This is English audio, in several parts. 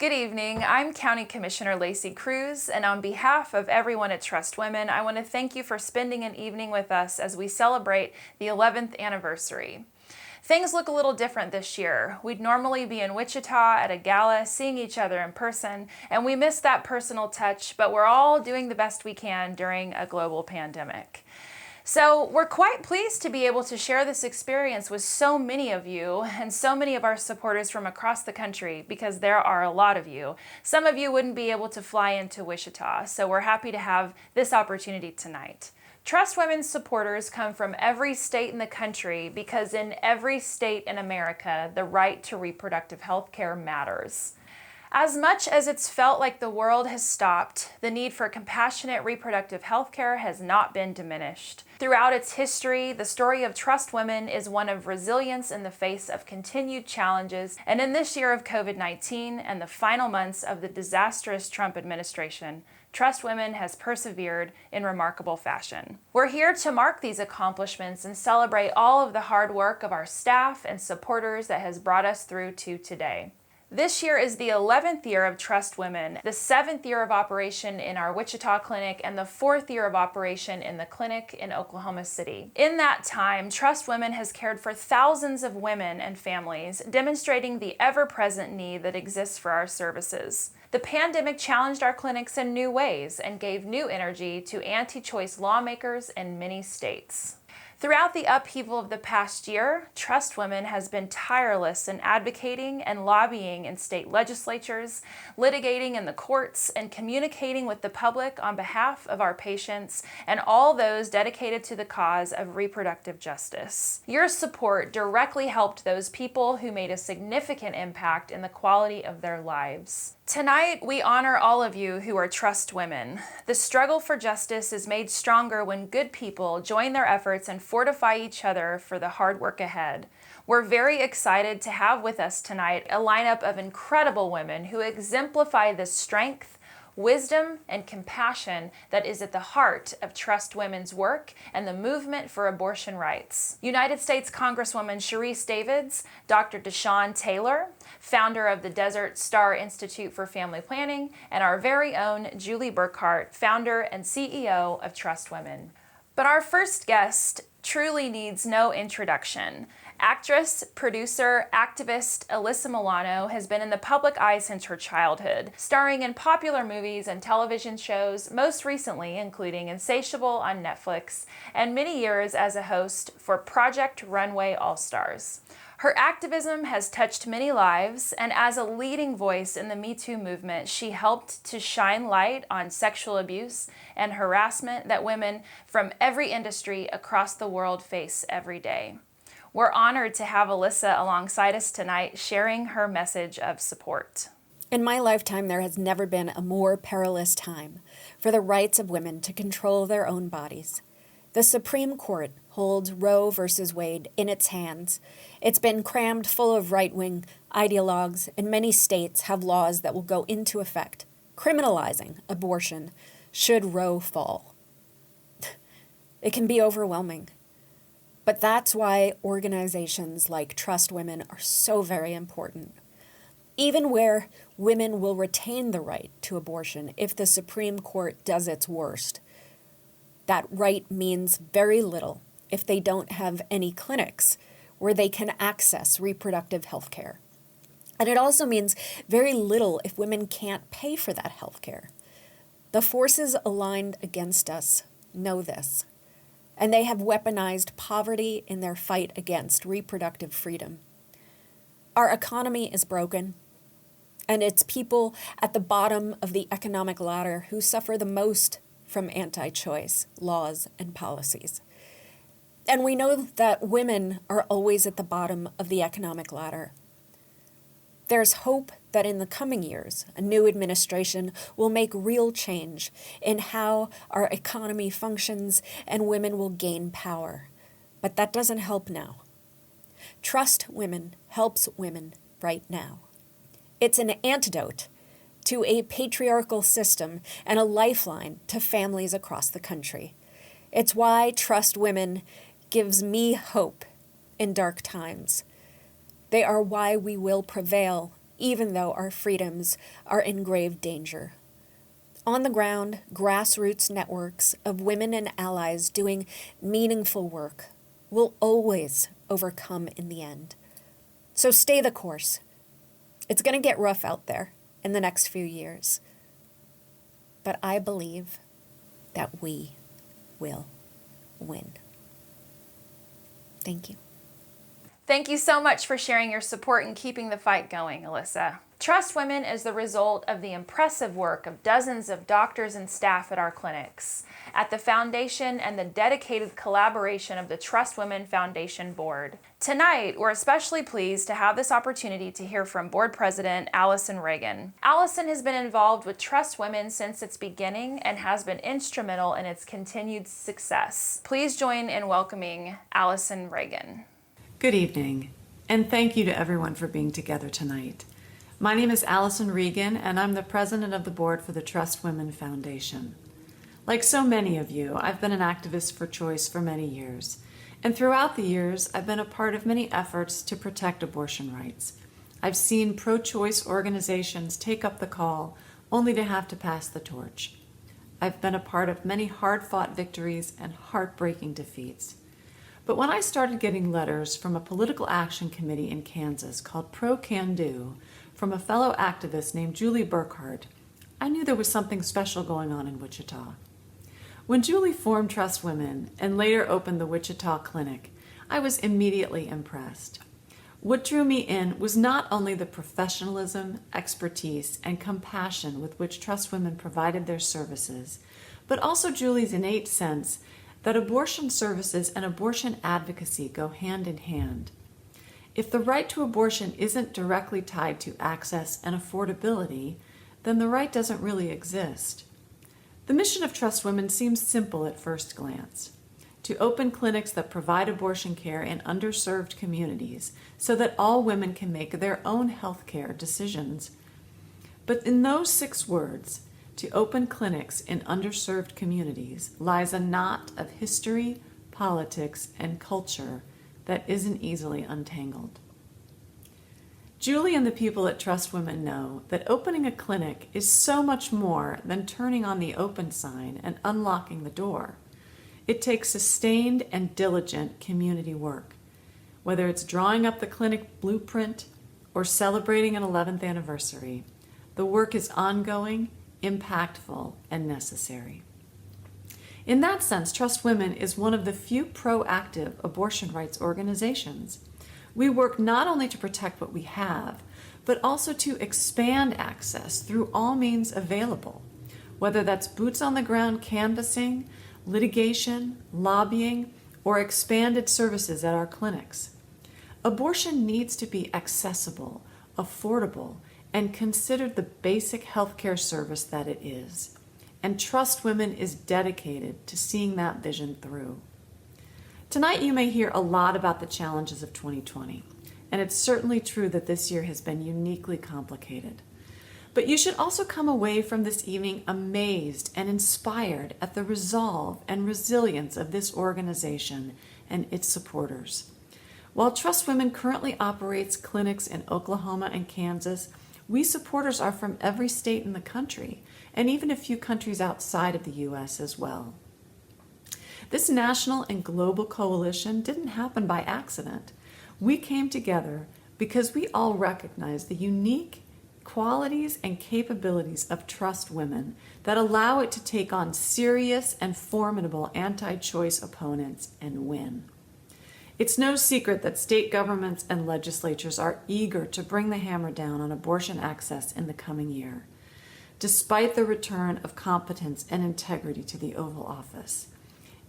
Good evening. I'm County Commissioner Lacey Cruse, and on behalf of everyone at Trust Women, I want to thank you for spending an evening with us as we celebrate the 11th anniversary. Things look a little different this year. We'd normally be in Wichita at a gala, seeing each other in person, and we miss that personal touch, but we're all doing the best we can during a global pandemic. So we're quite pleased to be able to share this experience with so many of you and so many of our supporters from across the country, because there are a lot of you. Some of you wouldn't be able to fly into Wichita, so we're happy to have this opportunity tonight. Trust Women's supporters come from every state in the country because in every state in America, the right to reproductive health care matters. As much as it's felt like the world has stopped, the need for compassionate reproductive health care has not been diminished. Throughout its history, the story of Trust Women is one of resilience in the face of continued challenges, and in this year of COVID-19 and the final months of the disastrous Trump administration, Trust Women has persevered in remarkable fashion. We're here to mark these accomplishments and celebrate all of the hard work of our staff and supporters that has brought us through to today. This year is the 11th year of Trust Women, the 7th year of operation in our Wichita clinic, and the 4th year of operation in the clinic in Oklahoma City. In that time, Trust Women has cared for thousands of women and families, demonstrating the ever-present need that exists for our services. The pandemic challenged our clinics in new ways and gave new energy to anti-choice lawmakers in many states. Throughout the upheaval of the past year, Trust Women has been tireless in advocating and lobbying in state legislatures, litigating in the courts, and communicating with the public on behalf of our patients and all those dedicated to the cause of reproductive justice. Your support directly helped those people who made a significant impact in the quality of their lives. Tonight, we honor all of you who are Trust Women. The struggle for justice is made stronger when good people join their efforts and fortify each other for the hard work ahead. We're very excited to have with us tonight a lineup of incredible women who exemplify the strength, wisdom, and compassion that is at the heart of Trust Women's work and the movement for abortion rights. United States Congresswoman Sharice Davids, Dr. Deshawn Taylor, founder of the Desert Star Institute for Family Planning, and our very own Julie Burkhart, founder and CEO of Trust Women. But our first guest truly needs no introduction. Actress, producer, activist Alyssa Milano has been in the public eye since her childhood, starring in popular movies and television shows, most recently including Insatiable on Netflix, and many years as a host for Project Runway All-Stars. Her activism has touched many lives, and as a leading voice in the Me Too movement, she helped to shine light on sexual abuse and harassment that women from every industry across the world face every day. We're honored to have Alyssa alongside us tonight, sharing her message of support. In my lifetime, there has never been a more perilous time for the rights of women to control their own bodies. The Supreme Court holds Roe v. Wade in its hands. It's been crammed full of right-wing ideologues, and many states have laws that will go into effect, criminalizing abortion should Roe fall. It can be overwhelming. But that's why organizations like Trust Women are so very important. Even where women will retain the right to abortion if the Supreme Court does its worst, that right means very little if they don't have any clinics where they can access reproductive health care. And it also means very little if women can't pay for that health care. The forces aligned against us know this, and they have weaponized poverty in their fight against reproductive freedom. Our economy is broken, and it's people at the bottom of the economic ladder who suffer the most from anti-choice laws and policies. And we know that women are always at the bottom of the economic ladder. There's hope that in the coming years, a new administration will make real change in how our economy functions and women will gain power. But that doesn't help now. Trust Women helps women right now. It's an antidote to a patriarchal system and a lifeline to families across the country. It's why Trust Women gives me hope in dark times. They are why we will prevail even though our freedoms are in grave danger. On the ground, grassroots networks of women and allies doing meaningful work will always overcome in the end. So stay the course. It's going to get rough out there in the next few years. But I believe that we will win. Thank you. Thank you so much for sharing your support and keeping the fight going, Alyssa. Trust Women is the result of the impressive work of dozens of doctors and staff at our clinics, at the foundation, and the dedicated collaboration of the Trust Women Foundation Board. Tonight, we're especially pleased to have this opportunity to hear from Board President Allison Reagan. Allison has been involved with Trust Women since its beginning and has been instrumental in its continued success. Please join in welcoming Allison Reagan. Good evening, and thank you to everyone for being together tonight. My name is Allison Reagan, and I'm the president of the board for the Trust Women Foundation. Like so many of you, I've been an activist for choice for many years, and throughout the years, I've been a part of many efforts to protect abortion rights. I've seen pro-choice organizations take up the call only to have to pass the torch. I've been a part of many hard-fought victories and heartbreaking defeats. But when I started getting letters from a political action committee in Kansas called Pro Can Do, from a fellow activist named Julie Burkhart, I knew there was something special going on in Wichita. When Julie formed Trust Women and later opened the Wichita Clinic, I was immediately impressed. What drew me in was not only the professionalism, expertise, and compassion with which Trust Women provided their services, but also Julie's innate sense that abortion services and abortion advocacy go hand in hand. If the right to abortion isn't directly tied to access and affordability, then the right doesn't really exist. The mission of Trust Women seems simple at first glance: to open clinics that provide abortion care in underserved communities so that all women can make their own health care decisions. But in those 6 words, to open clinics in underserved communities, lies a knot of history, politics, and culture that isn't easily untangled. Julie and the people at Trust Women know that opening a clinic is so much more than turning on the open sign and unlocking the door. It takes sustained and diligent community work. Whether it's drawing up the clinic blueprint or celebrating an 11th anniversary, the work is ongoing, impactful, and necessary. In that sense, Trust Women is one of the few proactive abortion rights organizations. We work not only to protect what we have, but also to expand access through all means available, whether that's boots on the ground canvassing, litigation, lobbying, or expanded services at our clinics. Abortion needs to be accessible, affordable, and considered the basic healthcare service that it is. And Trust Women is dedicated to seeing that vision through. Tonight you may hear a lot about the challenges of 2020, and it's certainly true that this year has been uniquely complicated. But you should also come away from this evening amazed and inspired at the resolve and resilience of this organization and its supporters. While Trust Women currently operates clinics in Oklahoma and Kansas, we supporters are from every state in the country, and even a few countries outside of the U.S. as well. This national and global coalition didn't happen by accident. We came together because we all recognize the unique qualities and capabilities of Trust Women that allow it to take on serious and formidable anti-choice opponents and win. It's no secret that state governments and legislatures are eager to bring the hammer down on abortion access in the coming year, despite the return of competence and integrity to the Oval Office.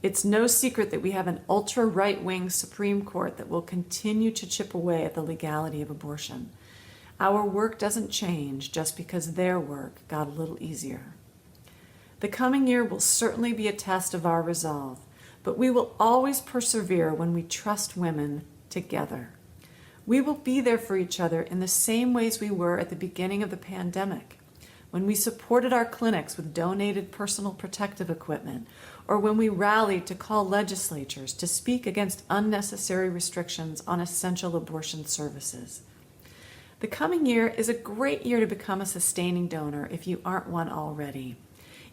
It's no secret that we have an ultra-right-wing Supreme Court that will continue to chip away at the legality of abortion. Our work doesn't change just because their work got a little easier. The coming year will certainly be a test of our resolve, but we will always persevere when we trust women together. We will be there for each other in the same ways we were at the beginning of the pandemic, when we supported our clinics with donated personal protective equipment, or when we rallied to call legislatures to speak against unnecessary restrictions on essential abortion services. The coming year is a great year to become a sustaining donor if you aren't one already.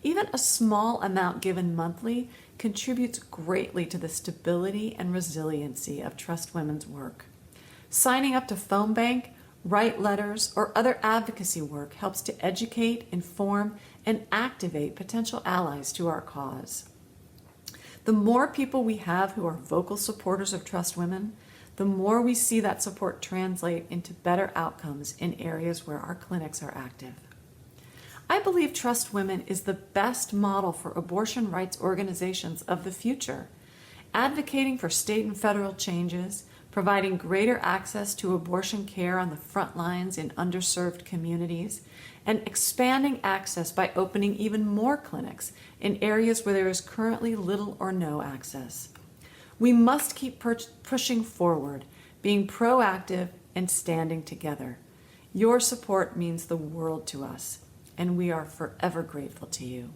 Even a small amount given monthly contributes greatly to the stability and resiliency of Trust Women's work. Signing up to phone bank, write letters, or other advocacy work helps to educate, inform, and activate potential allies to our cause. The more people we have who are vocal supporters of Trust Women, the more we see that support translate into better outcomes in areas where our clinics are active. I believe Trust Women is the best model for abortion rights organizations of the future, advocating for state and federal changes, providing greater access to abortion care on the front lines in underserved communities, and expanding access by opening even more clinics in areas where there is currently little or no access. We must keep pushing forward, being proactive and standing together. Your support means the world to us, and we are forever grateful to you.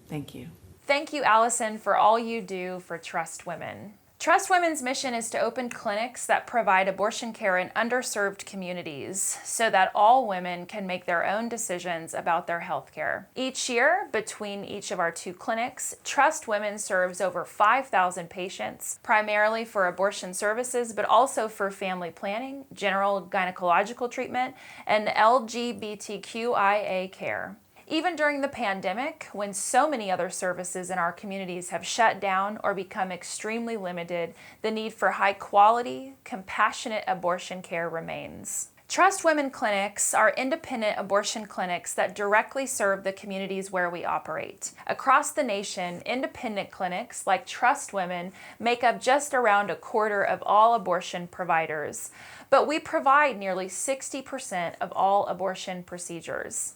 Thank you. Thank you, Allison, for all you do for Trust Women. Trust Women's mission is to open clinics that provide abortion care in underserved communities so that all women can make their own decisions about their health care. Each year, between each of our 2 clinics, Trust Women serves over 5,000 patients, primarily for abortion services, but also for family planning, general gynecological treatment, and LGBTQIA care. Even during the pandemic, when so many other services in our communities have shut down or become extremely limited, the need for high-quality, compassionate abortion care remains. Trust Women clinics are independent abortion clinics that directly serve the communities where we operate. Across the nation, independent clinics like Trust Women make up just around a quarter of all abortion providers, but we provide nearly 60% of all abortion procedures.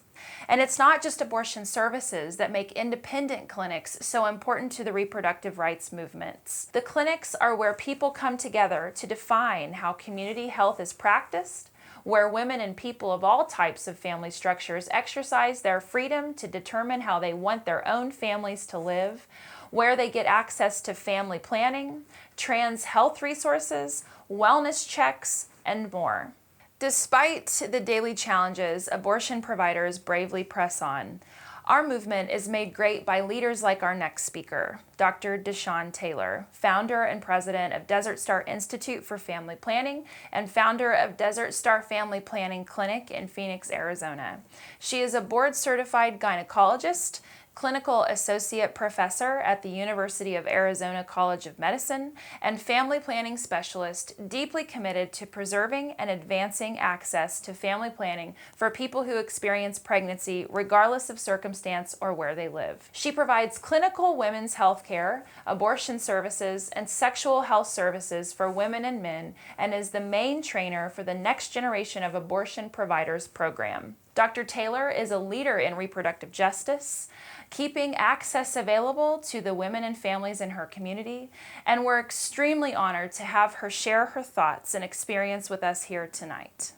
And it's not just abortion services that make independent clinics so important to the reproductive rights movements. The clinics are where people come together to define how community health is practiced, where women and people of all types of family structures exercise their freedom to determine how they want their own families to live, where they get access to family planning, trans health resources, wellness checks, and more. Despite the daily challenges abortion providers bravely press on, our movement is made great by leaders like our next speaker, Dr. Deshawn Taylor, founder and president of Desert Star Institute for Family Planning and founder of Desert Star Family Planning Clinic in Phoenix, Arizona. She is a board-certified gynecologist, clinical associate professor at the University of Arizona College of Medicine, and family planning specialist deeply committed to preserving and advancing access to family planning for people who experience pregnancy regardless of circumstance or where they live. She provides clinical women's health care, abortion services, and sexual health services for women and men, and is the main trainer for the Next Generation of Abortion Providers program. Dr. Taylor is a leader in reproductive justice, keeping access available to the women and families in her community, and we're extremely honored to have her share her thoughts and experience with us here tonight.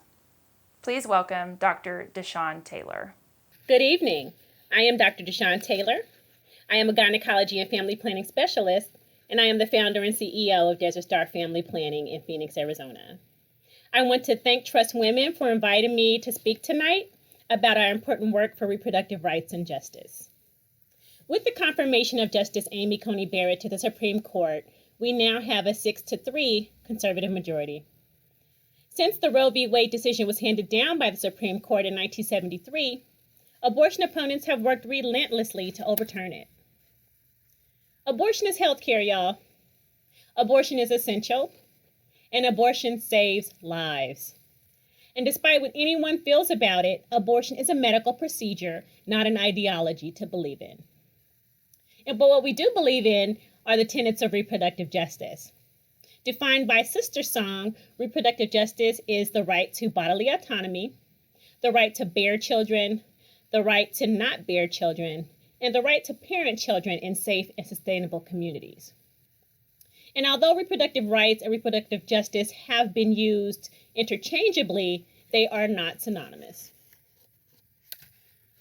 Please welcome Dr. Deshawn Taylor. Good evening. I am Dr. Deshawn Taylor. I am a gynecology and family planning specialist, and I am the founder and CEO of Desert Star Family Planning in Phoenix, Arizona. I want to thank Trust Women for inviting me to speak tonight about our important work for reproductive rights and justice. With the confirmation of Justice Amy Coney Barrett to the Supreme Court, we now have a 6-3 conservative majority. Since the Roe v. Wade decision was handed down by the Supreme Court in 1973, abortion opponents have worked relentlessly to overturn it. Abortion is health care, y'all. Abortion is essential, and abortion saves lives. And despite what anyone feels about it, abortion is a medical procedure, not an ideology to believe in. But what we do believe in are the tenets of reproductive justice. Defined by Sister Song, reproductive justice is the right to bodily autonomy, the right to bear children, the right to not bear children, and the right to parent children in safe and sustainable communities. And although reproductive rights and reproductive justice have been used interchangeably, they are not synonymous.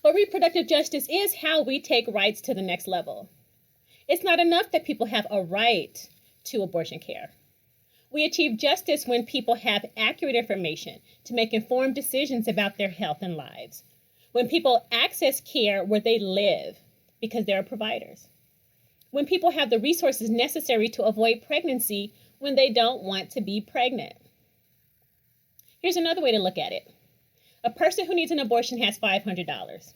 But reproductive justice is how we take rights to the next level. It's not enough that people have a right to abortion care. We achieve justice when people have accurate information to make informed decisions about their health and lives. When people access care where they live because there are providers. When people have the resources necessary to avoid pregnancy when they don't want to be pregnant. Here's another way to look at it. A person who needs an abortion has $500.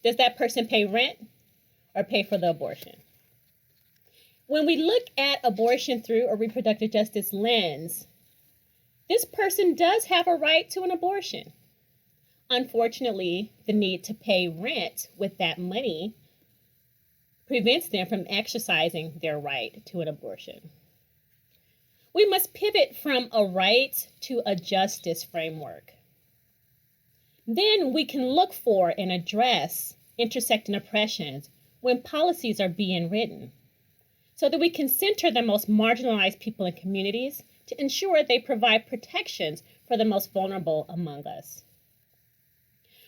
Does that person pay rent or pay for the abortion? When we look at abortion through a reproductive justice lens, this person does have a right to an abortion. Unfortunately, the need to pay rent with that money prevents them from exercising their right to an abortion. We must pivot from a right to a justice framework. Then we can look for and address intersecting oppressions when policies are being written, so that we can center the most marginalized people in communities to ensure they provide protections for the most vulnerable among us.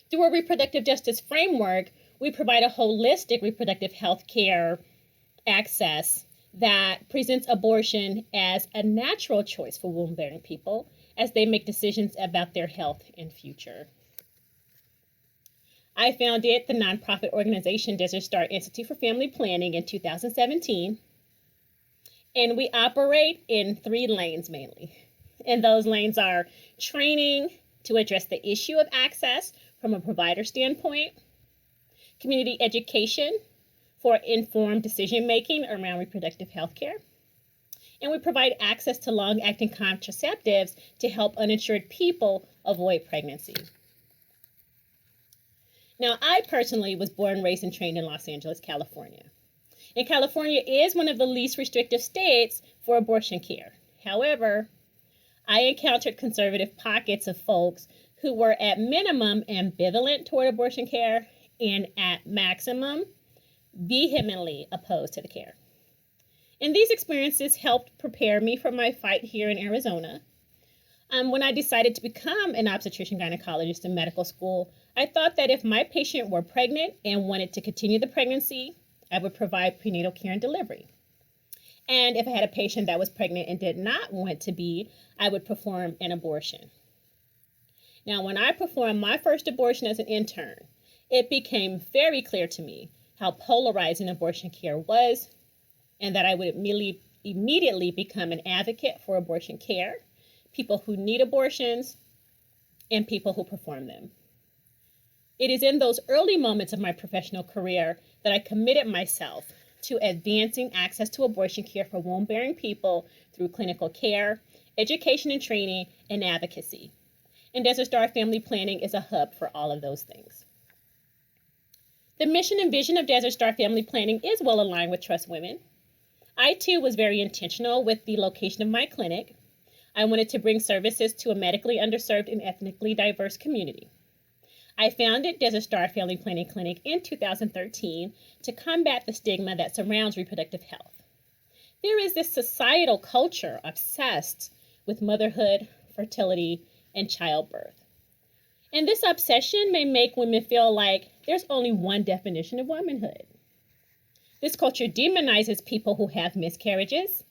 Through a reproductive justice framework, we provide a holistic reproductive health care access that presents abortion as a natural choice for womb-bearing people as they make decisions about their health and future. I founded the nonprofit organization Desert Star Institute for Family Planning in 2017, and we operate in 3 lanes mainly. And those lanes are training to address the issue of access from a provider standpoint, community education for informed decision-making around reproductive health care, and we provide access to long-acting contraceptives to help uninsured people avoid pregnancy. Now, I personally was born, raised, and trained in Los Angeles, California. And California is one of the least restrictive states for abortion care. However, I encountered conservative pockets of folks who were at minimum ambivalent toward abortion care and at maximum vehemently opposed to the care. And these experiences helped prepare me for my fight here in Arizona. When I decided to become an obstetrician gynecologist in medical school, I thought that if my patient were pregnant and wanted to continue the pregnancy, I would provide prenatal care and delivery. And if I had a patient that was pregnant and did not want to be, I would perform an abortion. Now, when I performed my first abortion as an intern, it became very clear to me how polarizing abortion care was, and that I would immediately become an advocate for abortion care, people who need abortions, and people who perform them. It is in those early moments of my professional career that I committed myself to advancing access to abortion care for womb-bearing people through clinical care, education and training, and advocacy. And Desert Star Family Planning is a hub for all of those things. The mission and vision of Desert Star Family Planning is well aligned with Trust Women. I, too, was very intentional with the location of my clinic. I wanted to bring services to a medically underserved and ethnically diverse community. I founded Desert Star Family Planning Clinic in 2013 to combat the stigma that surrounds reproductive health. There is this societal culture obsessed with motherhood, fertility, and childbirth. And this obsession may make women feel like there's only one definition of womanhood. This culture demonizes people who have miscarriages,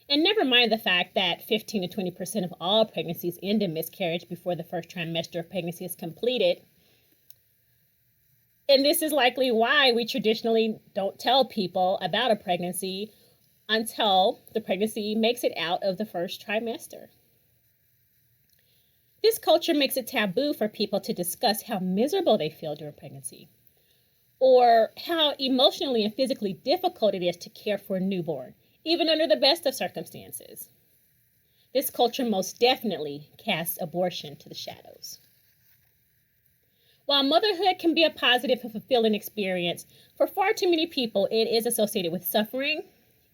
and never mind the fact that 15 to 20% of all pregnancies end in miscarriage before the first trimester of pregnancy is completed. And this is likely why we traditionally don't tell people about a pregnancy until the pregnancy makes it out of the first trimester. This culture makes it taboo for people to discuss how miserable they feel during pregnancy, or how emotionally and physically difficult it is to care for a newborn, even under the best of circumstances. This culture most definitely casts abortion to the shadows. While motherhood can be a positive and fulfilling experience, for far too many people it is associated with suffering,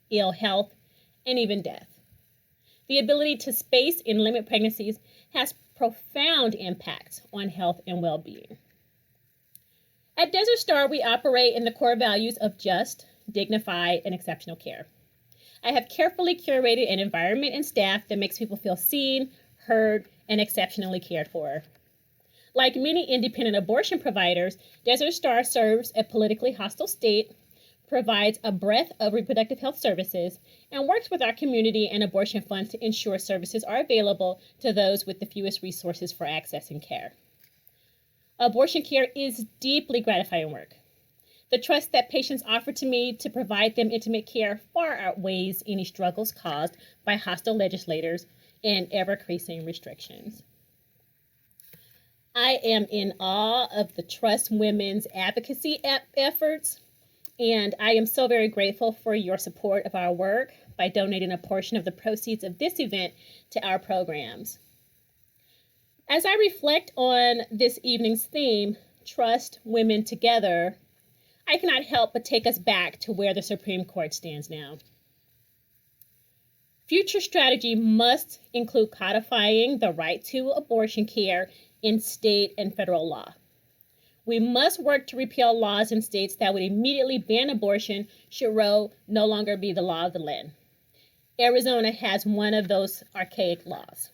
ill health, and even death. The ability to space and limit pregnancies has profound impacts on health and well-being. At Desert Star, we operate in the core values of just, dignified, and exceptional care. I have carefully curated an environment and staff that makes people feel seen, heard, and exceptionally cared for. Like many independent abortion providers, Desert Star serves a politically hostile state, provides a breadth of reproductive health services, and works with our community and abortion funds to ensure services are available to those with the fewest resources for accessing care. Abortion care is deeply gratifying work. The trust that patients offer to me to provide them intimate care far outweighs any struggles caused by hostile legislators and ever-increasing restrictions. I am in awe of the Trust Women's advocacy efforts, and I am so very grateful for your support of our work by donating a portion of the proceeds of this event to our programs. As I reflect on this evening's theme, Trust Women Together, I cannot help but take us back to where the Supreme Court stands now. Future strategy must include codifying the right to abortion care in state and federal law. We must work to repeal laws in states that would immediately ban abortion should Roe no longer be the law of the land. Arizona has one of those archaic laws.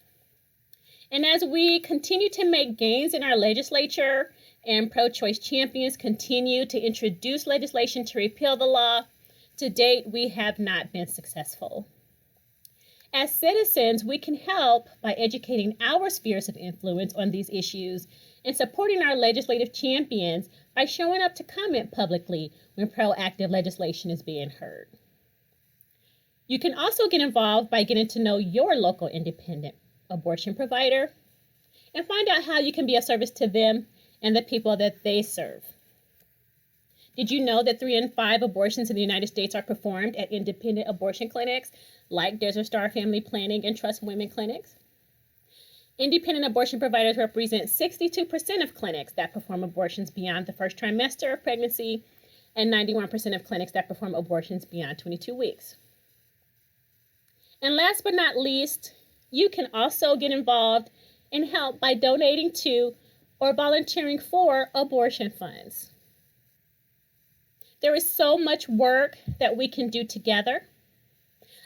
And as we continue to make gains in our legislature and pro-choice champions continue to introduce legislation to repeal the law, to date we have not been successful. As citizens, we can help by educating our spheres of influence on these issues and supporting our legislative champions by showing up to comment publicly when proactive legislation is being heard. You can also get involved by getting to know your local independent abortion provider and find out how you can be of service to them and the people that they serve. Did you know that 3 in 5 abortions in the United States are performed at independent abortion clinics like Desert Star Family Planning and Trust Women clinics? Independent abortion providers represent 62% of clinics that perform abortions beyond the first trimester of pregnancy and 91% of clinics that perform abortions beyond 22 weeks. And last but not least, you can also get involved and help by donating to or volunteering for abortion funds. There is so much work that we can do together.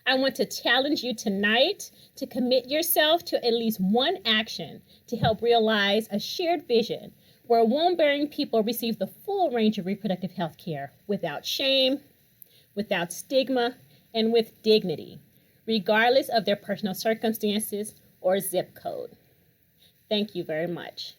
I want to challenge you tonight to commit yourself to at least one action to help realize a shared vision where womb-bearing people receive the full range of reproductive health care without shame, without stigma, and with dignity, regardless of their personal circumstances or zip code. Thank you very much.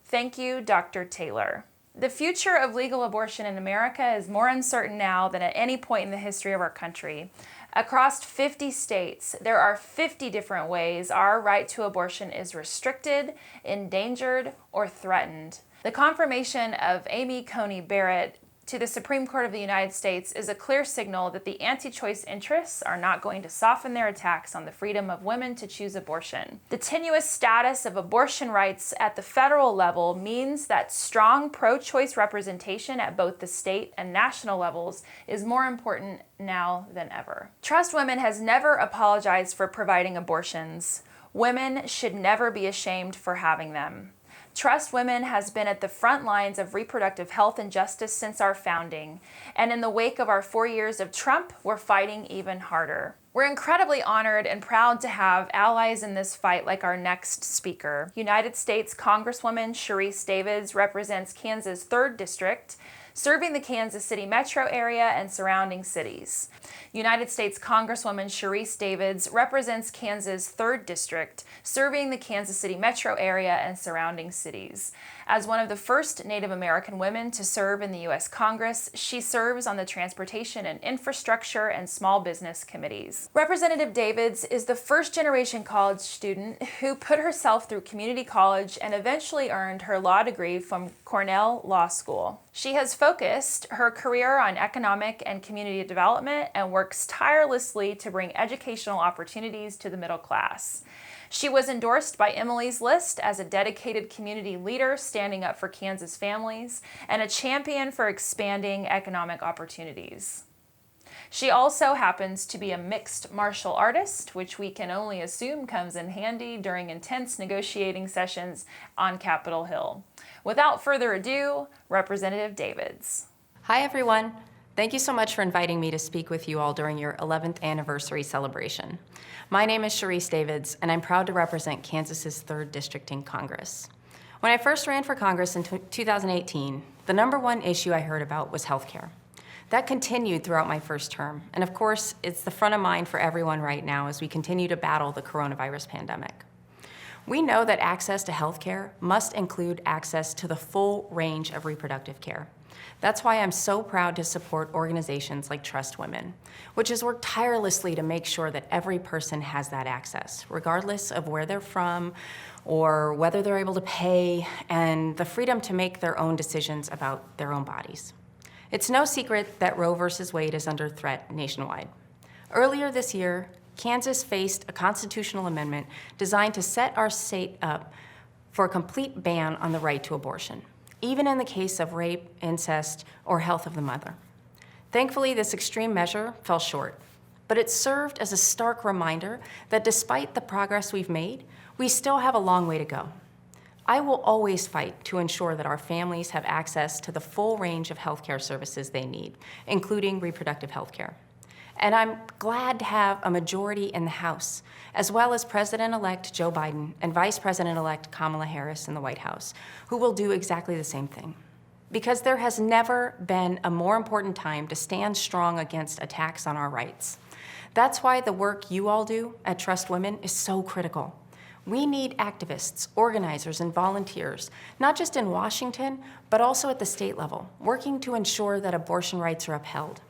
Thank you, Dr. Taylor. The future of legal abortion in America is more uncertain now than at any point in the history of our country. Across 50 states, there are 50 different ways our right to abortion is restricted, endangered, or threatened. The confirmation of Amy Coney Barrett to the Supreme Court of the United States is a clear signal that the anti-choice interests are not going to soften their attacks on the freedom of women to choose abortion. The tenuous status of abortion rights at the federal level means that strong pro-choice representation at both the state and national levels is more important now than ever. Trust Women has never apologized for providing abortions. Women should never be ashamed for having them. Trust Women has been at the front lines of reproductive health and justice since our founding, and in the wake of our 4 years of Trump, we're fighting even harder. We're incredibly honored and proud to have allies in this fight like our next speaker. United States Congresswoman Sharice Davids represents Kansas' 3rd District, serving the Kansas City metro area and surrounding cities. United States Congresswoman Sharice Davids represents Kansas' 3rd District, serving the Kansas City metro area and surrounding cities. As one of the first Native American women to serve in the U.S. Congress, she serves on the Transportation and Infrastructure and Small Business Committees. Representative Davids is the first-generation college student who put herself through community college and eventually earned her law degree from Cornell Law School. She has focused her career on economic and community development and works tirelessly to bring educational opportunities to the middle class. She was endorsed by Emily's List as a dedicated community leader standing up for Kansas families and a champion for expanding economic opportunities. She also happens to be a mixed martial artist, which we can only assume comes in handy during intense negotiating sessions on Capitol Hill. Without further ado, Representative Davids. Hi, everyone. Thank you so much for inviting me to speak with you all during your 11th anniversary celebration. My name is Sharice Davids, and I'm proud to represent Kansas's 3rd District in Congress. When I first ran for Congress in 2018, the #1 issue I heard about was healthcare. That continued throughout my first term. And of course, it's the front of mind for everyone right now as we continue to battle the coronavirus pandemic. We know that access to health care must include access to the full range of reproductive care. That's why I'm so proud to support organizations like Trust Women, which has worked tirelessly to make sure that every person has that access, regardless of where they're from or whether they're able to pay, and the freedom to make their own decisions about their own bodies. It's no secret that Roe v. Wade is under threat nationwide. Earlier this year, Kansas faced a constitutional amendment designed to set our state up for a complete ban on the right to abortion, even in the case of rape, incest, or health of the mother. Thankfully, this extreme measure fell short, but it served as a stark reminder that despite the progress we've made, we still have a long way to go. I will always fight to ensure that our families have access to the full range of healthcare services they need, including reproductive health care. And I'm glad to have a majority in the House, as well as President-elect Joe Biden and Vice President-elect Kamala Harris in the White House, who will do exactly the same thing. Because there has never been a more important time to stand strong against attacks on our rights. That's why the work you all do at Trust Women is so critical. We need activists, organizers, and volunteers, not just in Washington, but also at the state level, working to ensure that abortion rights are upheld.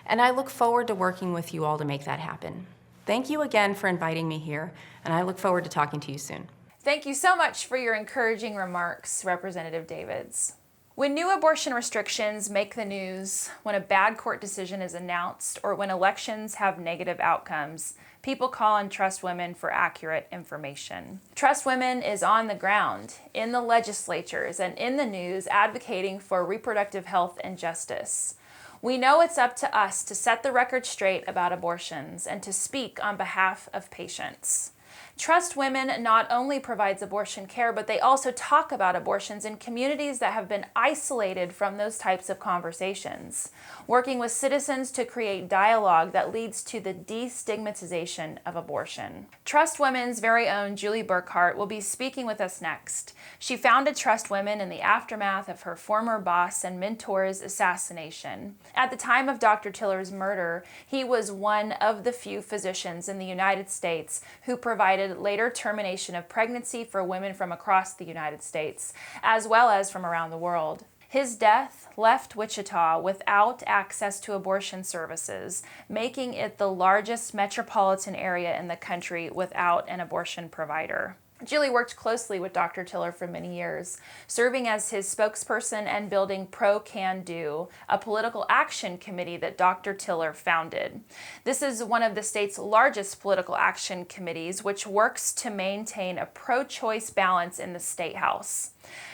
And I look forward to working with you all to make that happen. Thank you again for inviting me here, and I look forward to talking to you soon. Thank you so much for your encouraging remarks, Representative Davids. When new abortion restrictions make the news, when a bad court decision is announced, or when elections have negative outcomes, people call on Trust Women for accurate information. Trust Women is on the ground, in the legislatures, and in the news advocating for reproductive health and justice. We know it's up to us to set the record straight about abortions and to speak on behalf of patients. Trust Women not only provides abortion care, but they also talk about abortions in communities that have been isolated from those types of conversations, working with citizens to create dialogue that leads to the destigmatization of abortion. Trust Women's very own Julie Burkhart will be speaking with us next. She founded Trust Women in the aftermath of her former boss and mentor's assassination. At the time of Dr. Taylor's murder, he was one of the few physicians in the United States who provided later termination of pregnancy for women from across the United States, as well as from around the world. His death left Wichita without access to abortion services, making it the largest metropolitan area in the country without an abortion provider. Julie worked closely with Dr. Taylor for many years, serving as his spokesperson and building Pro-Can-Do, a political action committee that Dr. Taylor founded. This is one of the state's largest political action committees, which works to maintain a pro-choice balance in the state house.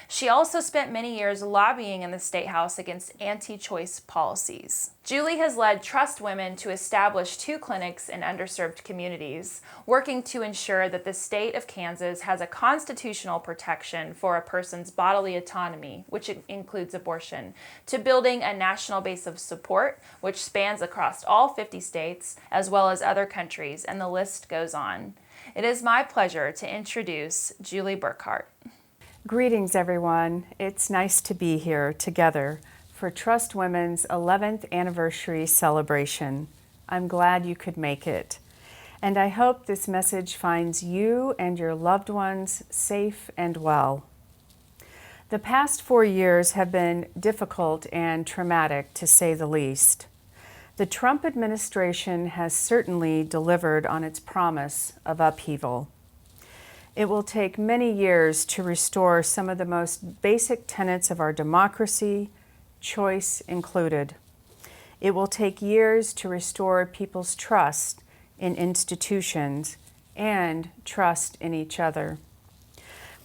She also spent many years lobbying in the State House against anti-choice policies. Julie has led Trust Women to establish 2 clinics in underserved communities, working to ensure that the state of Kansas has a constitutional protection for a person's bodily autonomy, which includes abortion, to building a national base of support, which spans across all 50 states, as well as other countries, and the list goes on. It is my pleasure to introduce Julie Burkhart. Greetings, everyone. It's nice to be here together for Trust Women's 11th anniversary celebration. I'm glad you could make it. And I hope this message finds you and your loved ones safe and well. The past 4 years have been difficult and traumatic, to say the least. The Trump administration has certainly delivered on its promise of upheaval. It will take many years to restore some of the most basic tenets of our democracy, choice included. It will take years to restore people's trust in institutions and trust in each other.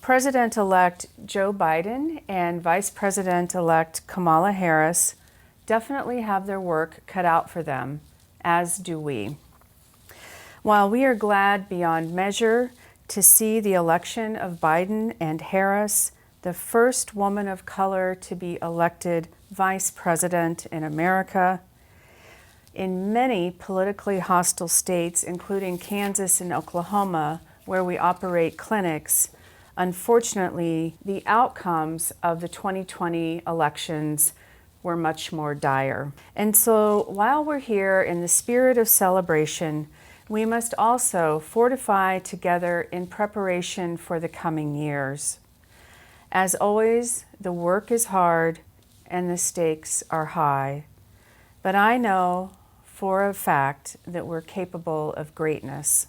President-elect Joe Biden and Vice President-elect Kamala Harris definitely have their work cut out for them, as do we. While we are glad beyond measure to see the election of Biden and Harris, the first woman of color to be elected vice president in America, in many politically hostile states, including Kansas and Oklahoma, where we operate clinics, unfortunately, the outcomes of the 2020 elections were much more dire. And so while we're here in the spirit of celebration, we must also fortify together in preparation for the coming years. As always, the work is hard and the stakes are high, but I know for a fact that we're capable of greatness.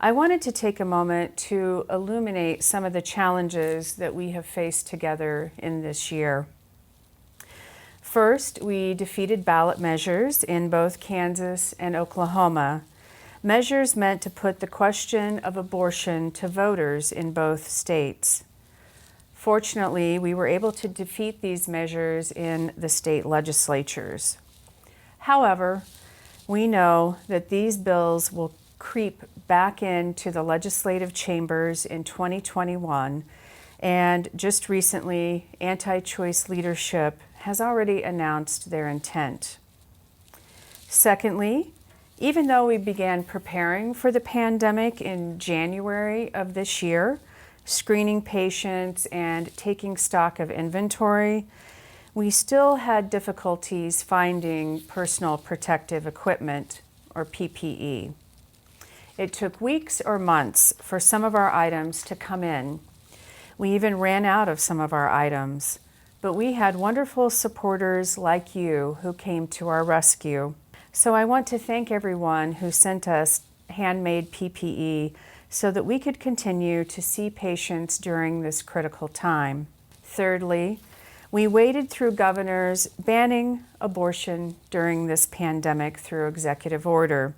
I wanted to take a moment to illuminate some of the challenges that we have faced together in this year. First, we defeated ballot measures in both Kansas and Oklahoma, measures meant to put the question of abortion to voters in both states. Fortunately, we were able to defeat these measures in the state legislatures. However, we know that these bills will creep back into the legislative chambers in 2021, and just recently, anti-choice leadership has already announced their intent. Secondly, even though we began preparing for the pandemic in January of this year, screening patients and taking stock of inventory, we still had difficulties finding personal protective equipment, or PPE. It took weeks or months for some of our items to come in. We even ran out of some of our items, but we had wonderful supporters like you who came to our rescue. So I want to thank everyone who sent us handmade PPE so that we could continue to see patients during this critical time. Thirdly, we waded through governors banning abortion during this pandemic through executive order,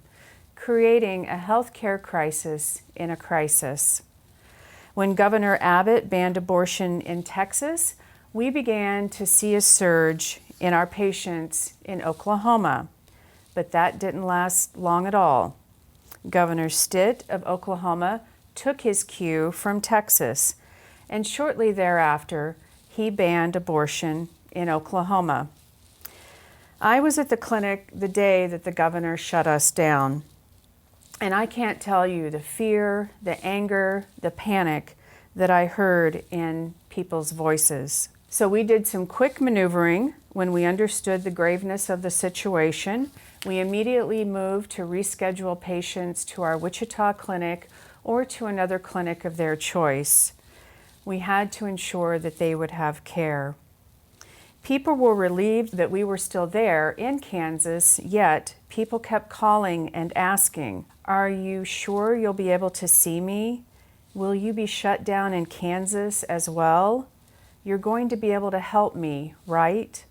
creating a healthcare crisis in a crisis. When Governor Abbott banned abortion in Texas, we began to see a surge in our patients in Oklahoma. But that didn't last long at all. Governor Stitt of Oklahoma took his cue from Texas, and shortly thereafter, he banned abortion in Oklahoma. I was at the clinic the day that the governor shut us down, and I can't tell you the fear, the anger, the panic that I heard in people's voices. So we did some quick maneuvering when we understood the graveness of the situation. We immediately moved to reschedule patients to our Wichita clinic or to another clinic of their choice. We had to ensure that they would have care. People were relieved that we were still there in Kansas, yet people kept calling and asking, "Are you sure you'll be able to see me? Will you be shut down in Kansas as well? You're going to be able to help me, right?"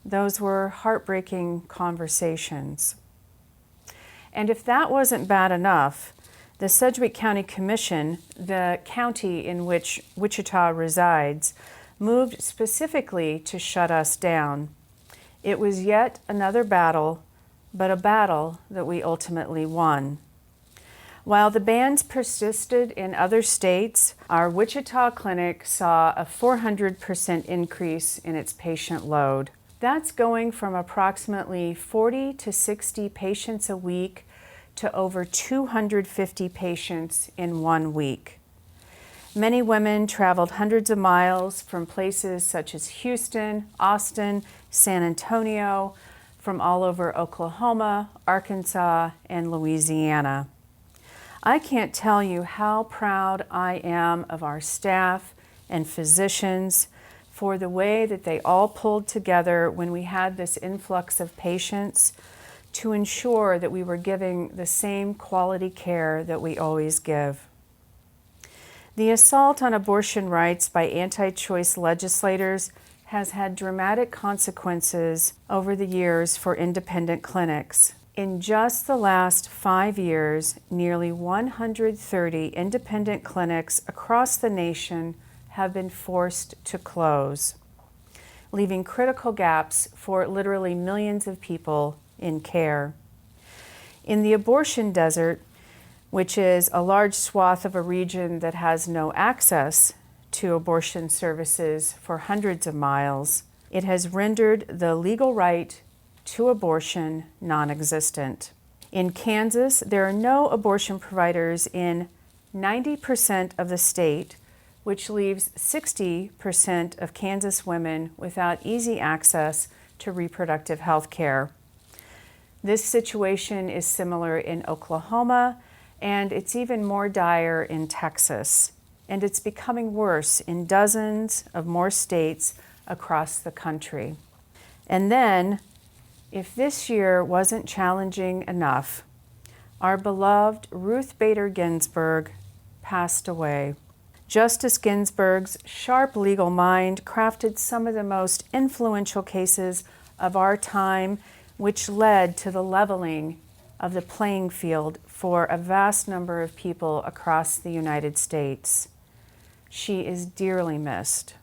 Those were heartbreaking conversations. And if that wasn't bad enough, the Sedgwick County Commission, the county in which Wichita resides, moved specifically to shut us down. It was yet another battle, but a battle that we ultimately won. While the bans persisted in other states, our Wichita clinic saw a 400% increase in its patient load. That's going from approximately 40 to 60 patients a week to over 250 patients in 1 week. Many women traveled hundreds of miles from places such as Houston, Austin, San Antonio, from all over Oklahoma, Arkansas, and Louisiana. I can't tell you how proud I am of our staff and physicians for the way that they all pulled together when we had this influx of patients to ensure that we were giving the same quality care that we always give. The assault on abortion rights by anti-choice legislators has had dramatic consequences over the years for independent clinics. In just the last 5 years, nearly 130 independent clinics across the nation have been forced to close, leaving critical gaps for literally millions of people in care. In the abortion desert, which is a large swath of a region that has no access to abortion services for hundreds of miles, it has rendered the legal right to abortion non-existent. In Kansas, there are no abortion providers in 90% of the state, which leaves 60% of Kansas women without easy access to reproductive health care. This situation is similar in Oklahoma, and it's even more dire in Texas. And it's becoming worse in dozens of more states across the country. And then, if this year wasn't challenging enough, our beloved Ruth Bader Ginsburg passed away. Justice Ginsburg's sharp legal mind crafted some of the most influential cases of our time, which led to the leveling of the playing field for a vast number of people across the United States. She is dearly missed.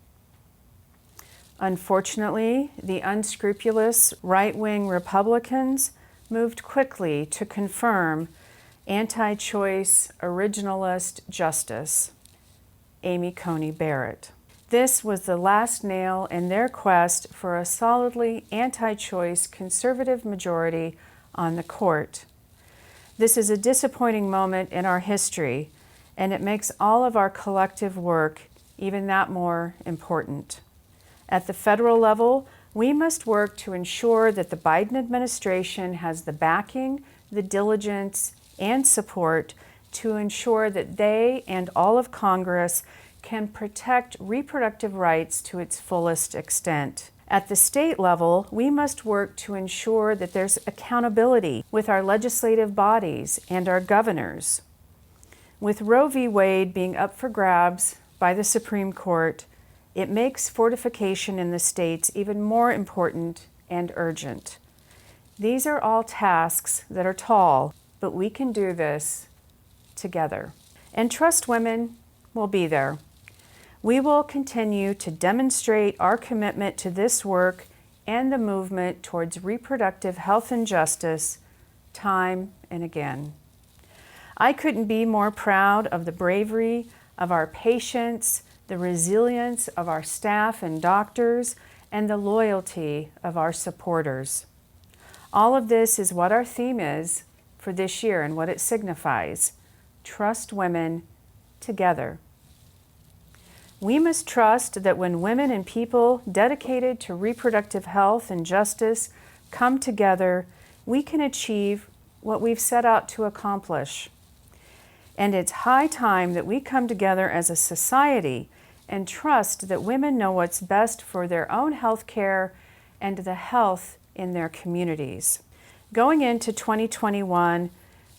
Unfortunately, the unscrupulous right-wing Republicans moved quickly to confirm anti-choice originalist justice, Amy Coney Barrett. This was the last nail in their quest for a solidly anti-choice conservative majority on the court. This is a disappointing moment in our history, and it makes all of our collective work even that more important. At the federal level, we must work to ensure that the Biden administration has the backing, the diligence, and support to ensure that they and all of Congress can protect reproductive rights to its fullest extent. At the state level, we must work to ensure that there's accountability with our legislative bodies and our governors. With Roe v. Wade being up for grabs by the Supreme Court, it makes fortification in the states even more important and urgent. These are all tasks that are tall, but we can do this together. And Trust Women will be there. We will continue to demonstrate our commitment to this work and the movement towards reproductive health and justice time and again. I couldn't be more proud of the bravery of our patients, the resilience of our staff and doctors, and the loyalty of our supporters. All of this is what our theme is for this year and what it signifies. Trust women together. We must trust that when women and people dedicated to reproductive health and justice come together, we can achieve what we've set out to accomplish. And it's high time that we come together as a society and trust that women know what's best for their own health care and the health in their communities. Going into 2021,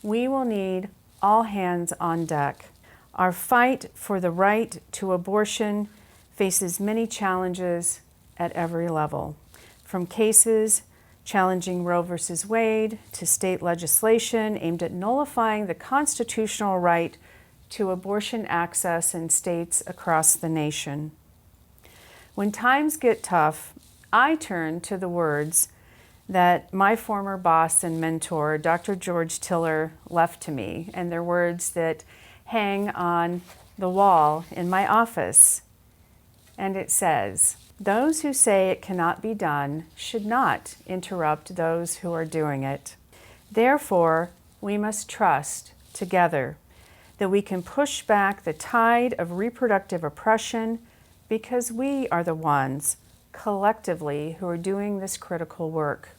we will need all hands on deck. Our fight for the right to abortion faces many challenges at every level, from cases challenging Roe v. Wade to state legislation aimed at nullifying the constitutional right to abortion access in states across the nation. When times get tough, I turn to the words that my former boss and mentor, Dr. George Tiller, left to me, and they're words that hang on the wall in my office. And it says, "Those who say it cannot be done should not interrupt those who are doing it. Therefore, we must trust together that we can push back the tide of reproductive oppression because we are the ones, collectively, who are doing this critical work."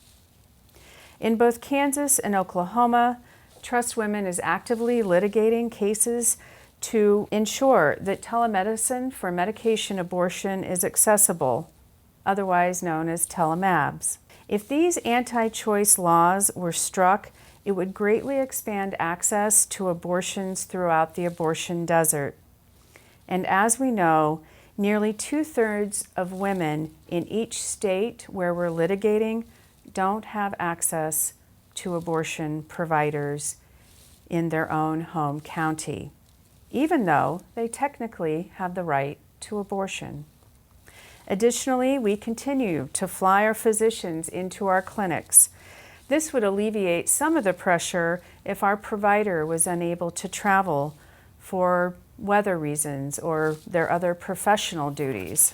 In both Kansas and Oklahoma, Trust Women is actively litigating cases to ensure that telemedicine for medication abortion is accessible, otherwise known as telemabs. If these anti-choice laws were struck, it would greatly expand access to abortions throughout the abortion desert. And as we know, nearly 2/3 of women in each state where we're litigating don't have access to abortion providers in their own home county, even though they technically have the right to abortion. Additionally, we continue to fly our physicians into our clinics. This would alleviate some of the pressure if our provider was unable to travel for weather reasons or their other professional duties.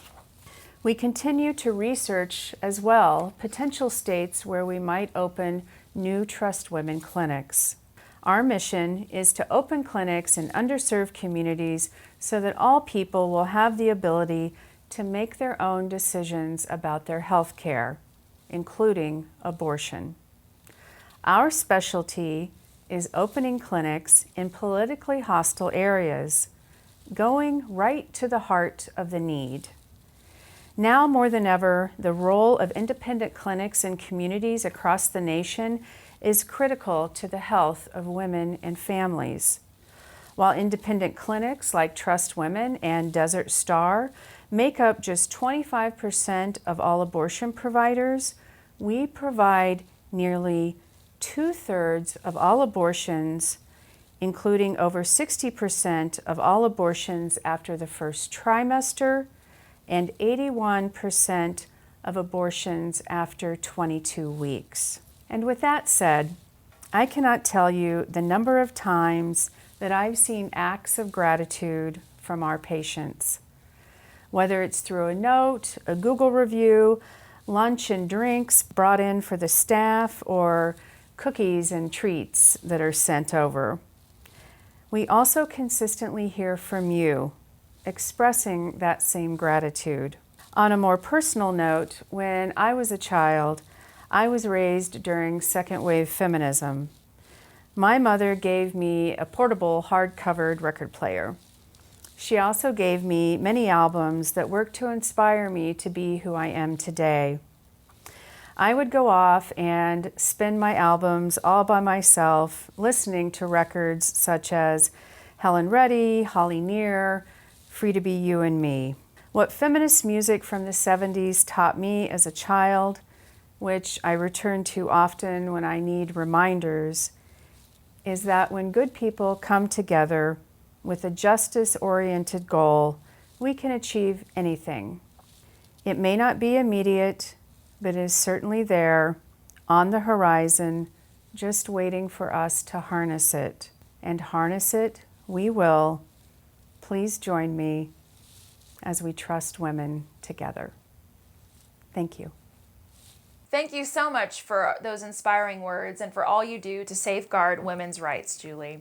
We continue to research as well potential states where we might open new Trust Women clinics. Our mission is to open clinics in underserved communities so that all people will have the ability to make their own decisions about their health care, including abortion. Our specialty is opening clinics in politically hostile areas, going right to the heart of the need. Now more than ever, the role of independent clinics in communities across the nation is critical to the health of women and families. While independent clinics like Trust Women and Desert Star make up just 25% of all abortion providers, we provide nearly 2/3 of all abortions, including over 60% of all abortions after the first trimester and 81% of abortions after 22 weeks. And with that said, I cannot tell you the number of times that I've seen acts of gratitude from our patients. Whether it's through a note, a Google review, lunch and drinks brought in for the staff, or cookies and treats that are sent over. We also consistently hear from you, expressing that same gratitude. On a more personal note, when I was a child, I was raised during second wave feminism. My mother gave me a portable hard-covered record player. She also gave me many albums that worked to inspire me to be who I am today. I would go off and spin my albums all by myself, listening to records such as Helen Reddy, Holly Near, Free to Be You and Me. What feminist music from the 70s taught me as a child, which I return to often when I need reminders, is that when good people come together with a justice-oriented goal, we can achieve anything. It may not be immediate, but is certainly there, on the horizon, just waiting for us to harness it. And harness it we will. Please join me as we trust women together. Thank you. Thank you so much for those inspiring words and for all you do to safeguard women's rights, Julie.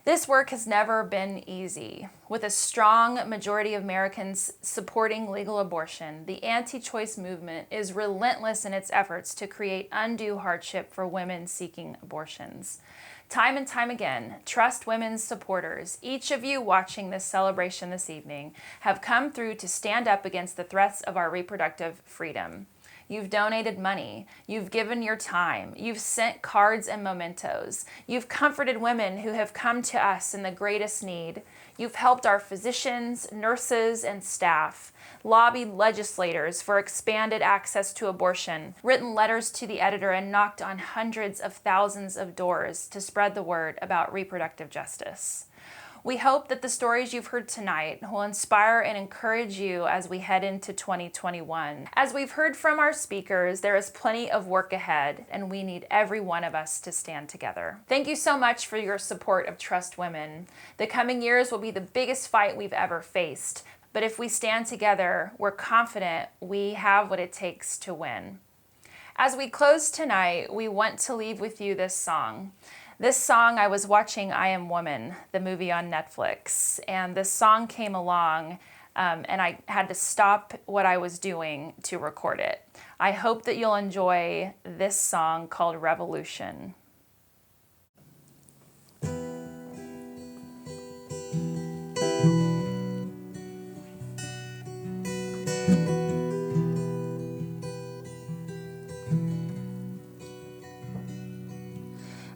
This work has never been easy. With a strong majority of Americans supporting legal abortion, the anti-choice movement is relentless in its efforts to create undue hardship for women seeking abortions. Time and time again, Trust Women's supporters, each of you watching this celebration this evening, have come through to stand up against the threats of our reproductive freedom. You've donated money, you've given your time, you've sent cards and mementos, you've comforted women who have come to us in the greatest need, you've helped our physicians, nurses, and staff, lobbied legislators for expanded access to abortion, written letters to the editor, and knocked on hundreds of thousands of doors to spread the word about reproductive justice. We hope that the stories you've heard tonight will inspire and encourage you as we head into 2021. As we've heard from our speakers, there is plenty of work ahead, and we need every one of us to stand together. Thank you so much for your support of Trust Women. The coming years will be the biggest fight we've ever faced, but if we stand together, we're confident we have what it takes to win. As we close tonight, we want to leave with you this song. This song, I was watching I Am Woman, the movie on Netflix, and this song came along and I had to stop what I was doing to record it. I hope that you'll enjoy this song called Revolution.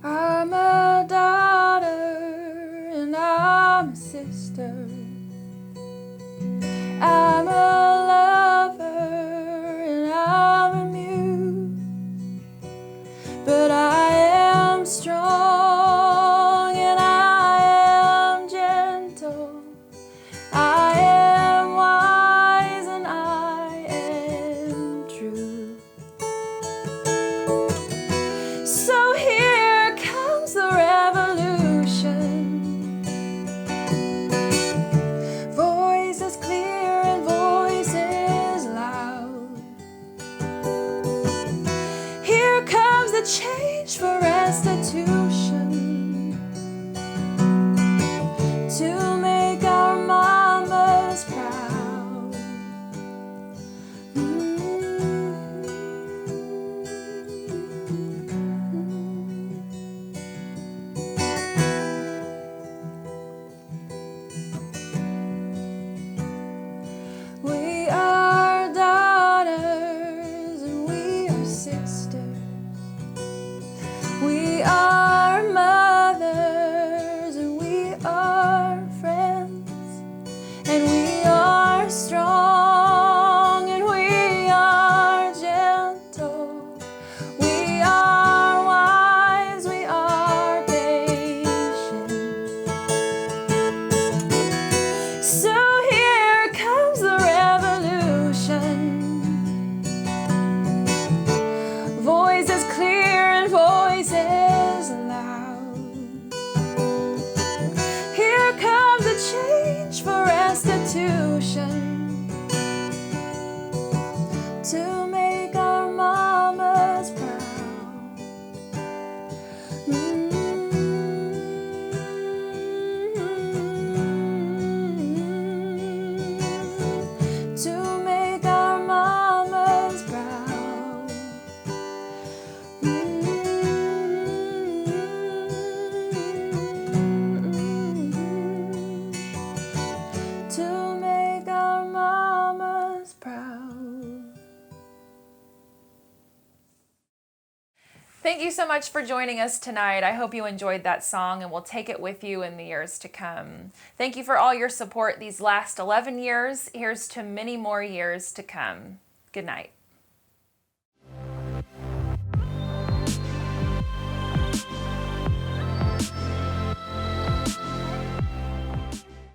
I'm a daughter and I'm a sister. I'm a lover and I'm a muse. But I am strong and I am gentle. I am wise and I am true. So here comes the revolution. Thank you so much for joining us tonight. I hope you enjoyed that song and will take it with you in the years to come. Thank you for all your support these last 11 years. Here's to many more years to come. Good night.